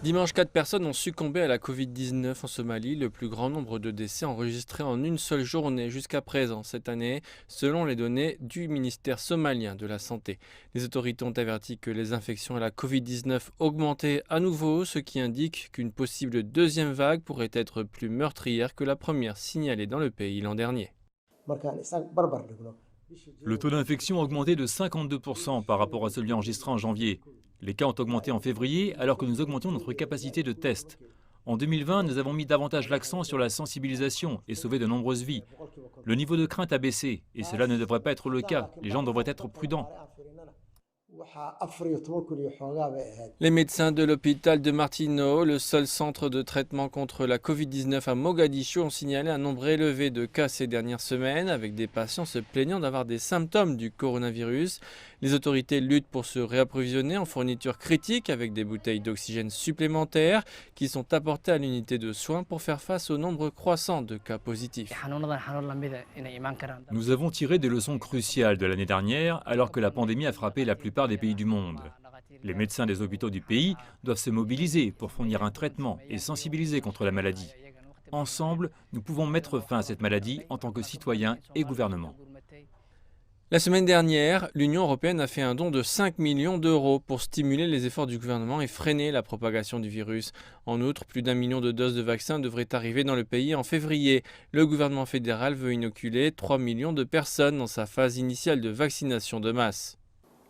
Dimanche, 4 personnes ont succombé à la Covid-19 en Somalie, le plus grand nombre de décès enregistrés en une seule journée jusqu'à présent cette année, selon les données du ministère somalien de la Santé. Les autorités ont averti que les infections à la Covid-19 augmentaient à nouveau, ce qui indique qu'une possible deuxième vague pourrait être plus meurtrière que la première signalée dans le pays l'an dernier. Le taux d'infection a augmenté de 52% par rapport à celui enregistré en janvier. Les cas ont augmenté en février alors que nous augmentions notre capacité de test. En 2020, nous avons mis davantage l'accent sur la sensibilisation et sauvé de nombreuses vies. Le niveau de crainte a baissé et cela ne devrait pas être le cas. Les gens devraient être prudents. Les médecins de l'hôpital de Martino, le seul centre de traitement contre la Covid-19 à Mogadiscio, ont signalé un nombre élevé de cas ces dernières semaines, avec des patients se plaignant d'avoir des symptômes du coronavirus. Les autorités luttent pour se réapprovisionner en fournitures critiques avec des bouteilles d'oxygène supplémentaires qui sont apportées à l'unité de soins pour faire face au nombre croissant de cas positifs. Nous avons tiré des leçons cruciales de l'année dernière alors que la pandémie a frappé la plupart des pays du monde. Les médecins des hôpitaux du pays doivent se mobiliser pour fournir un traitement et sensibiliser contre la maladie. Ensemble, nous pouvons mettre fin à cette maladie en tant que citoyens et gouvernement. La semaine dernière, l'Union européenne a fait un don de 5 millions d'euros pour stimuler les efforts du gouvernement et freiner la propagation du virus. En outre, plus d'1 million de doses de vaccins devraient arriver dans le pays en février. Le gouvernement fédéral veut inoculer 3 millions de personnes dans sa phase initiale de vaccination de masse.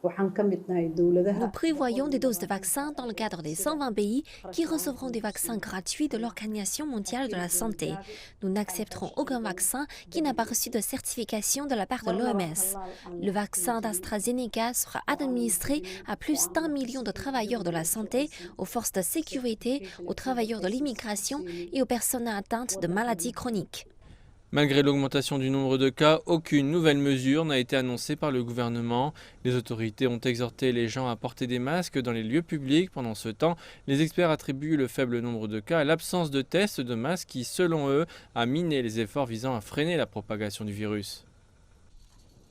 Nous prévoyons des doses de vaccins dans le cadre des 120 pays qui recevront des vaccins gratuits de l'Organisation mondiale de la santé. Nous n'accepterons aucun vaccin qui n'a pas reçu de certification de la part de l'OMS. Le vaccin d'AstraZeneca sera administré à plus d'1 million de travailleurs de la santé, aux forces de sécurité, aux travailleurs de l'immigration et aux personnes atteintes de maladies chroniques. Malgré l'augmentation du nombre de cas, aucune nouvelle mesure n'a été annoncée par le gouvernement. Les autorités ont exhorté les gens à porter des masques dans les lieux publics. Pendant ce temps, les experts attribuent le faible nombre de cas à l'absence de tests de masse qui, selon eux, a miné les efforts visant à freiner la propagation du virus.